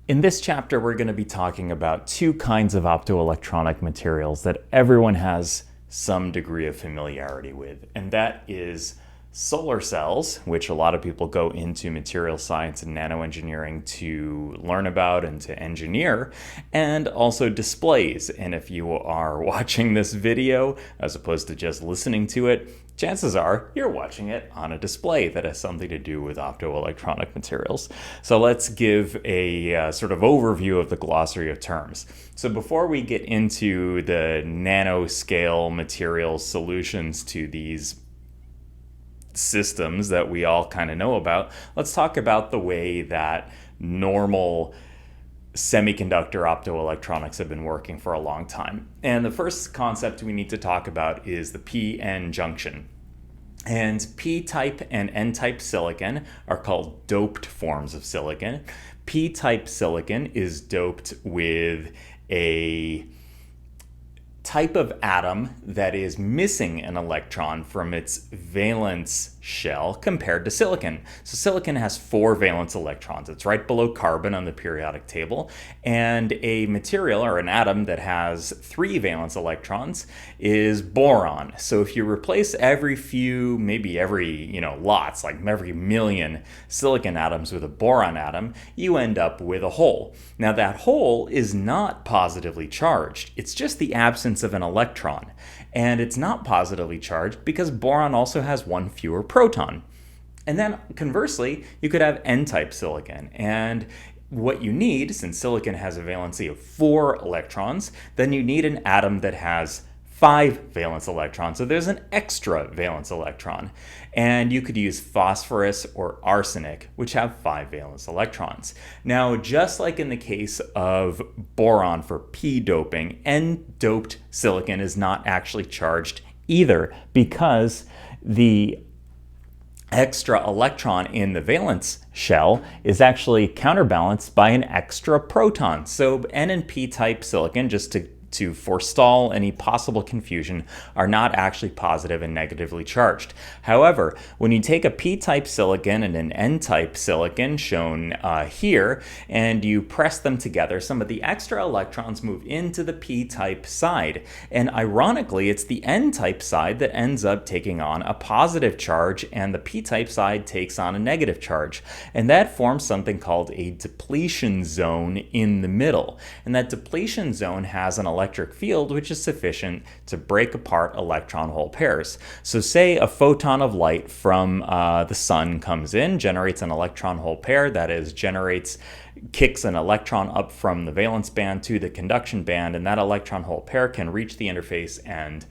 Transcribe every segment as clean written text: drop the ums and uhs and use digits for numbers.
In this chapter, we're going to be talking about two kinds of optoelectronic materials that everyone has some degree of familiarity with, and that is solar cells, which a lot of people go into material science and nanoengineering to learn about and to engineer, and also displays. And if you are watching this video as opposed to just listening to it, chances are you're watching it on a display that has something to do with optoelectronic materials. So let's give a sort of overview of the glossary of terms. So before we get into the nanoscale materials solutions to these systems that we all kind of know about, let's talk about the way that normal semiconductor optoelectronics have been working for a long time. And the first concept we need to talk about is the p-n junction. And p-type and n-type silicon are called doped forms of silicon. P-type silicon is doped with a type of atom that is missing an electron from its valence shell compared to silicon. So silicon has 4 valence electrons. It's right below carbon on the periodic table. And a material or an atom that has 3 valence electrons is boron. So if you replace every few, maybe every, lots, like every million silicon atoms with a boron atom, you end up with a hole. Now that hole is not positively charged. It's just the absence of an electron. And it's not positively charged because boron also has 1 fewer proton. And then conversely, you could have n-type silicon. And what you need, since silicon has a valency of 4 electrons, then you need an atom that has 5 valence electrons. So there's an extra valence electron. And you could use phosphorus or arsenic, which have 5 valence electrons. Now, just like in the case of boron for p doping, n-doped silicon is not actually charged either because the extra electron in the valence shell is actually counterbalanced by an extra proton. So n and p type silicon, just to forestall any possible confusion, are not actually positive and negatively charged. However, when you take a p-type silicon and an n-type silicon, shown here, and you press them together, some of the extra electrons move into the p-type side. And ironically, it's the n-type side that ends up taking on a positive charge, and the p-type side takes on a negative charge. And that forms something called a depletion zone in the middle. And that depletion zone has an electric field which is sufficient to break apart electron hole pairs. So say a photon of light from the sun comes in, generates an electron hole pair, that is, kicks an electron up from the valence band to the conduction band, and that electron hole pair can reach the interface and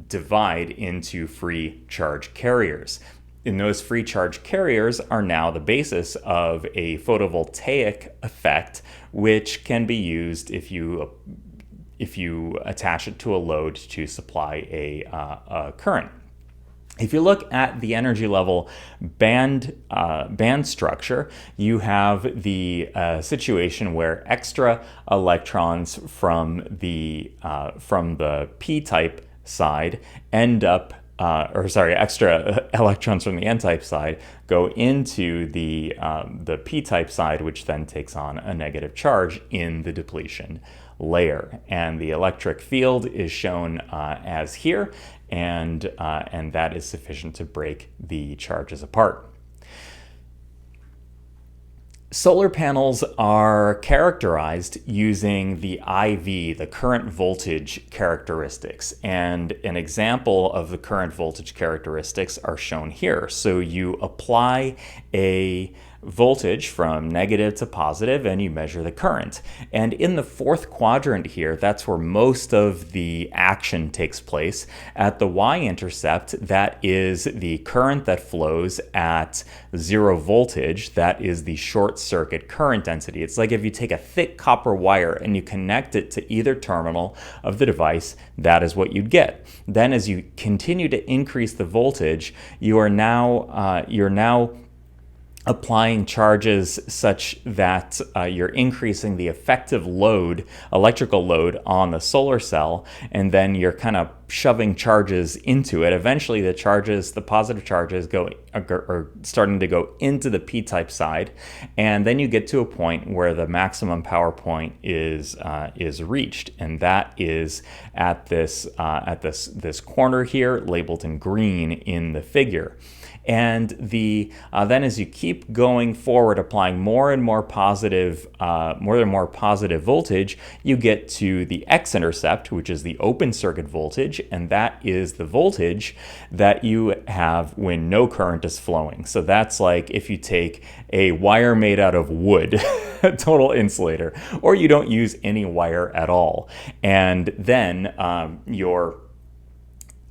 divide into free charge carriers. And those free charge carriers are now the basis of a photovoltaic effect, which can be used if you attach it to a load to supply a current. If you look at the energy level band structure, you have the situation where extra electrons from the p-type side end up extra electrons from the n-type side go into the p-type side, which then takes on a negative charge in the depletion layer. And the electric field is shown as here, and that is sufficient to break the charges apart. Solar panels are characterized using the IV, the current voltage characteristics, and an example of the current voltage characteristics are shown here. So you apply a voltage from negative to positive and you measure the current. And in the 4th quadrant here, that's where most of the action takes place. At the y-intercept, that is the current that flows at 0 voltage. That is the short circuit current density. It's like if you take a thick copper wire and you connect it to either terminal of the device, that is what you'd get. Then as you continue to increase the voltage, you are now applying charges such that you're increasing the effective load, electrical load on the solar cell, and then you're kind of shoving charges into it. Eventually the positive charges are starting to go into the p-type side, and then you get to a point where the maximum power point is reached, and that is at this corner here labeled in green in the figure. And then as you keep going forward, applying more and more positive voltage, you get to the x-intercept, which is the open circuit voltage, and that is the voltage that you have when no current is flowing. So that's like if you take a wire made out of wood, a total insulator, or you don't use any wire at all, and then your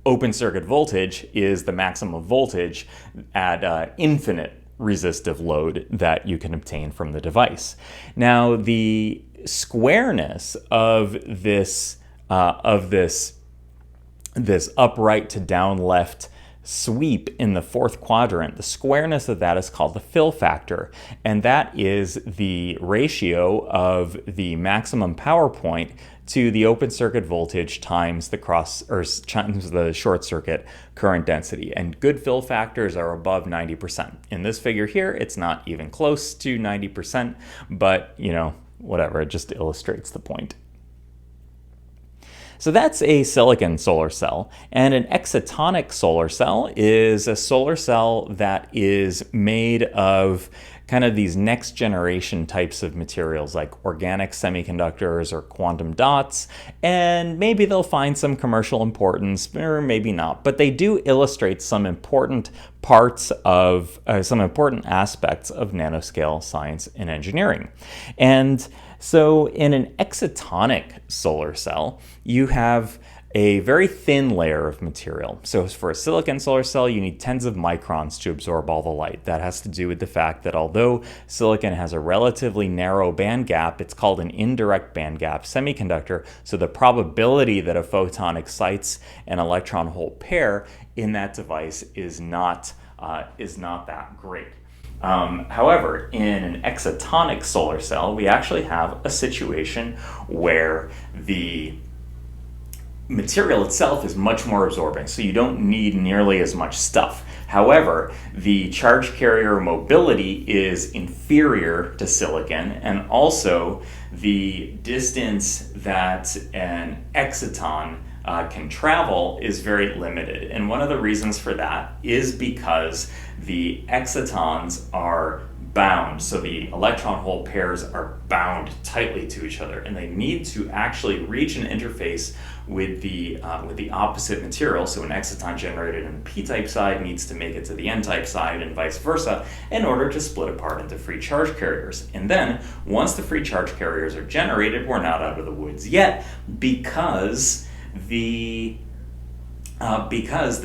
open circuit voltage is the maximum voltage at infinite resistive load that you can obtain from the device. Now, the squareness of this upright to down left sweep in the fourth quadrant, the squareness of that is called the fill factor, and that is the ratio of the maximum power point to the open circuit voltage times the short circuit current density. And good fill factors are above 90%. In this figure here, it's not even close to 90%, but whatever, it just illustrates the point. So that's a silicon solar cell, and an excitonic solar cell is a solar cell that is made of kind of these next generation types of materials like organic semiconductors or quantum dots, and maybe they'll find some commercial importance or maybe not, but they do illustrate some important parts of some important aspects of nanoscale science and engineering. And so in an excitonic solar cell, you have a very thin layer of material. So for a silicon solar cell, you need tens of microns to absorb all the light. That has to do with the fact that although silicon has a relatively narrow band gap, it's called an indirect band gap semiconductor. So the probability that a photon excites an electron-hole pair in that device is not that great. However, in an excitonic solar cell, we actually have a situation where the material itself is much more absorbing, so you don't need nearly as much stuff. However, the charge carrier mobility is inferior to silicon, and also the distance that an exciton can travel is very limited. And one of the reasons for that is because the excitons are bound, so the electron hole pairs are bound tightly to each other, and they need to actually reach an interface with the opposite material. So an exciton generated on the p-type side needs to make it to the n-type side and vice versa in order to split apart into free charge carriers. And then once the free charge carriers are generated, we're not out of the woods yet, because the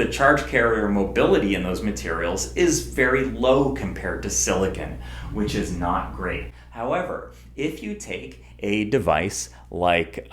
charge carrier mobility in those materials is very low compared to silicon, which is not great. However, if you take a device like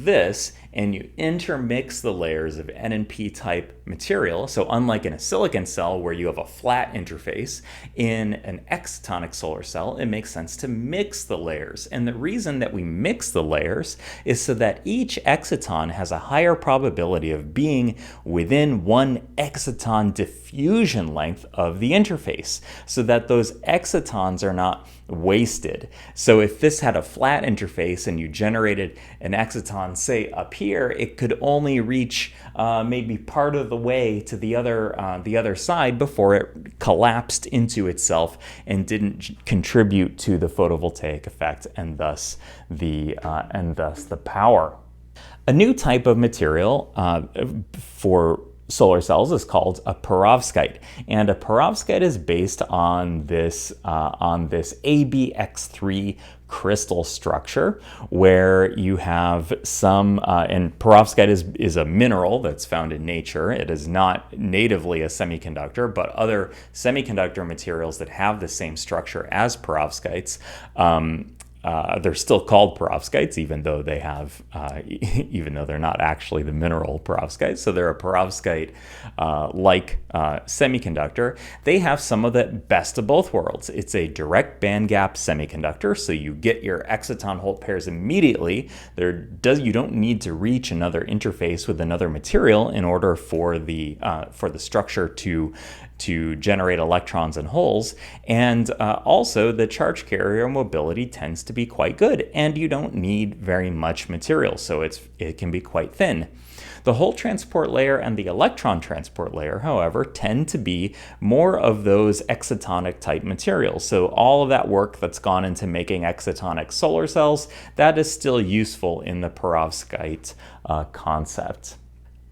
this and you intermix the layers of N and P type material, so unlike in a silicon cell where you have a flat interface, in an excitonic solar cell it makes sense to mix the layers. And the reason that we mix the layers is so that each exciton has a higher probability of being within one exciton diffusion length of the interface, so that those excitons are not wasted. So if this had a flat interface and you generated an exciton, say up here, it could only reach maybe part of the way to the other side before it collapsed into itself and didn't contribute to the photovoltaic effect, and thus the power. A new type of material for solar cells is called a perovskite, and a perovskite is based on this ABX3 crystal structure, where you have some and perovskite is a mineral that's found in nature. It is not natively a semiconductor, but other semiconductor materials that have the same structure as perovskites they're still called perovskites, even though they have, even though they're not actually the mineral perovskite. So they're a perovskite like semiconductor. They have some of the best of both worlds. It's a direct bandgap semiconductor, so you get your exciton hole pairs immediately. You don't need to reach another interface with another material in order for the structure to generate electrons and holes. And also the charge carrier mobility tends to be quite good, and you don't need very much material, so it can be quite thin. The hole transport layer and the electron transport layer, however, tend to be more of those excitonic type materials. So all of that work that's gone into making excitonic solar cells, that is still useful in the perovskite concept.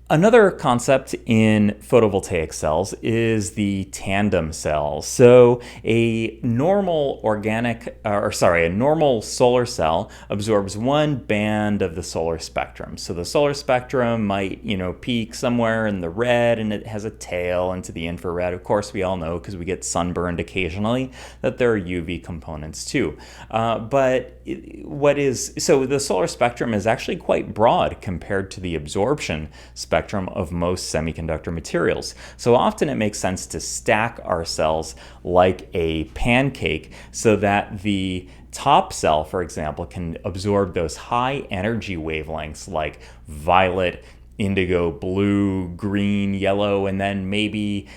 Another concept in photovoltaic cells is the tandem cell. So a normal a normal solar cell absorbs one band of the solar spectrum. So the solar spectrum might, peak somewhere in the red, and it has a tail into the infrared. Of course, we all know, because we get sunburned occasionally, that there are UV components too. So the solar spectrum is actually quite broad compared to the absorption spectrum of most semiconductor materials. So often it makes sense to stack our cells like a pancake so that the top cell, for example, can absorb those high energy wavelengths like violet, indigo, blue, green, yellow, and then maybe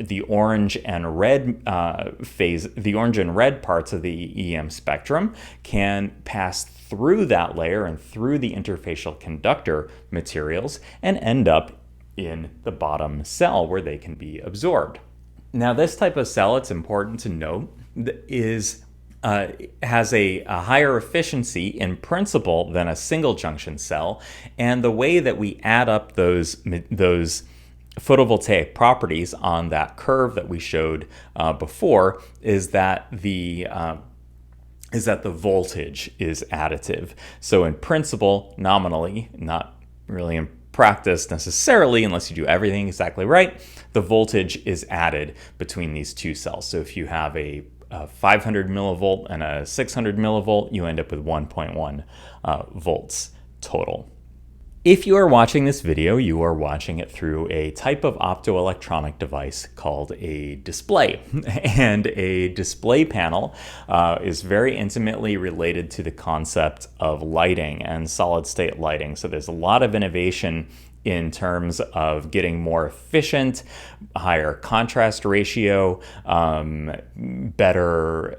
the orange and red the orange and red parts of the EM spectrum can pass through that layer and through the interfacial conductor materials and end up in the bottom cell where they can be absorbed. Now, this type of cell, it's important to note, has a higher efficiency in principle than a single junction cell, and the way that we add up those photovoltaic properties on that curve that we showed before is that the voltage is additive. So in principle, nominally, not really in practice necessarily, unless you do everything exactly right, the voltage is added between these two cells. So if you have a 500 millivolt and a 600 millivolt, you end up with 1.1 volts total. If you are watching this video, you are watching it through a type of optoelectronic device called a display. And a display panel is very intimately related to the concept of lighting and solid-state lighting. So there's a lot of innovation in terms of getting more efficient, higher contrast ratio, better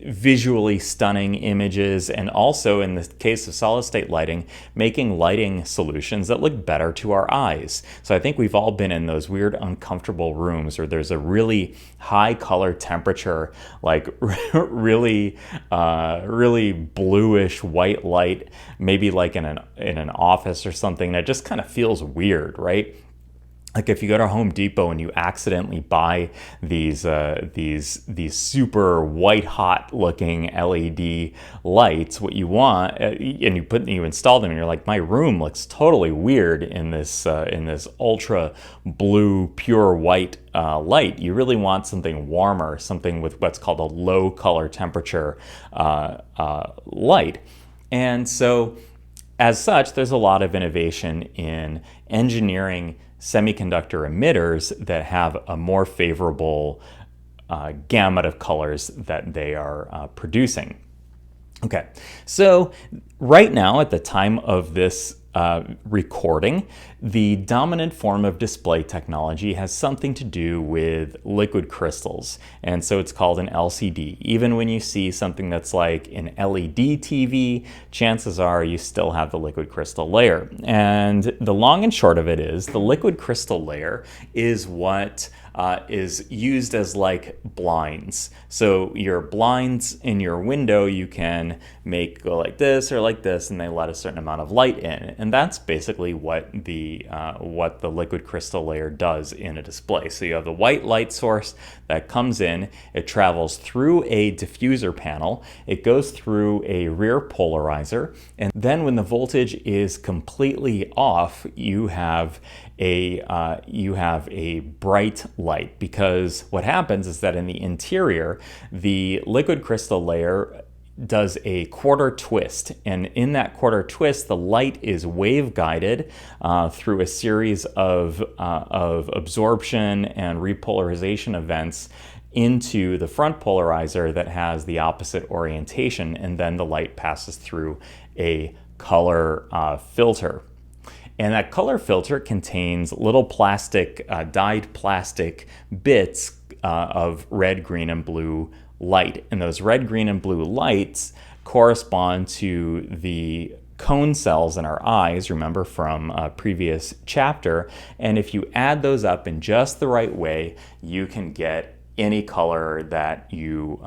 visually stunning images, and also in the case of solid state lighting, making lighting solutions that look better to our eyes. So I think we've all been in those weird uncomfortable rooms where there's a really high color temperature, like really bluish white light, maybe like in an office or something, that just kind of feels weird, right? Like if you go to Home Depot and you accidentally buy these super white hot looking LED lights, what you want, and you install them, and you're like, my room looks totally weird in this ultra blue pure white light. You really want something warmer, something with what's called a low color temperature light. And so as such, there's a lot of innovation in engineering semiconductor emitters that have a more favorable gamut of colors that they are producing. Okay, so right now at the time of this recording, the dominant form of display technology has something to do with liquid crystals, and so it's called an LCD. Even when you see something that's like an LED TV, chances are you still have the liquid crystal layer. And the long and short of it is, the liquid crystal layer is what is used as like blinds. So your blinds in your window, you can make go like this or like this, and they let a certain amount of light in. And that's basically what the liquid crystal layer does in a display. So you have the white light source that comes in, it travels through a diffuser panel, it goes through a rear polarizer, and then when the voltage is completely off, you have a bright light, because what happens is that in the interior, the liquid crystal layer does a quarter twist, and in that quarter twist the light is wave guided through a series of absorption and repolarization events into the front polarizer that has the opposite orientation, and then the light passes through a color filter. And that color filter contains little plastic, dyed plastic bits of red, green, and blue light. And those red, green, and blue lights correspond to the cone cells in our eyes, remember from a previous chapter. And if you add those up in just the right way, you can get any color that you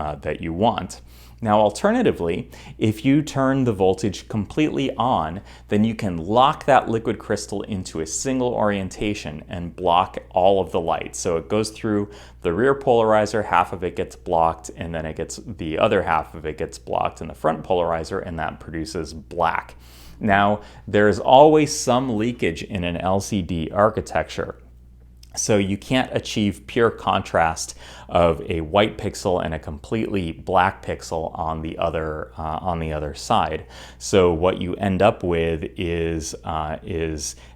want. Now, alternatively, if you turn the voltage completely on, then you can lock that liquid crystal into a single orientation and block all of the light. So it goes through the rear polarizer, half of it gets blocked, and then the other half of it gets blocked in the front polarizer, and that produces black. Now, there's always some leakage in an LCD architecture. So you can't achieve pure contrast of a white pixel and a completely black pixel on the other side. So what you end up with is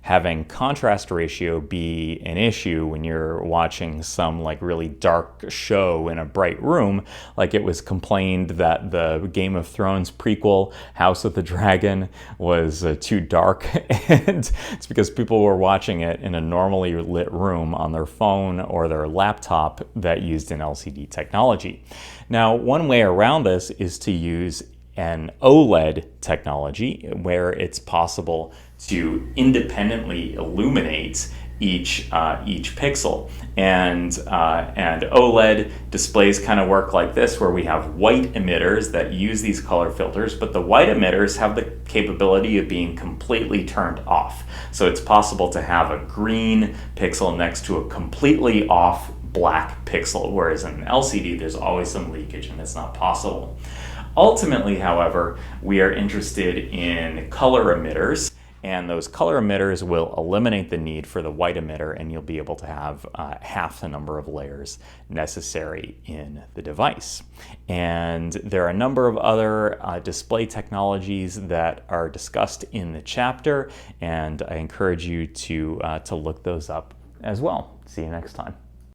having contrast ratio be an issue when you're watching some like really dark show in a bright room. Like it was complained that the Game of Thrones prequel House of the Dragon was too dark, and it's because people were watching it in a normally lit room on their phone or their laptop that used an LCD technology. Now, one way around this is to use an OLED technology where it's possible to independently illuminate each pixel. And OLED displays kind of work like this, where we have white emitters that use these color filters, but the white emitters have the capability of being completely turned off. So it's possible to have a green pixel next to a completely off black pixel, whereas in an LCD there's always some leakage and it's not possible. Ultimately, however, we are interested in color emitters, and those color emitters will eliminate the need for the white emitter, and you'll be able to have half the number of layers necessary in the device. And there are a number of other display technologies that are discussed in the chapter, and I encourage you to look those up as well. See you next time.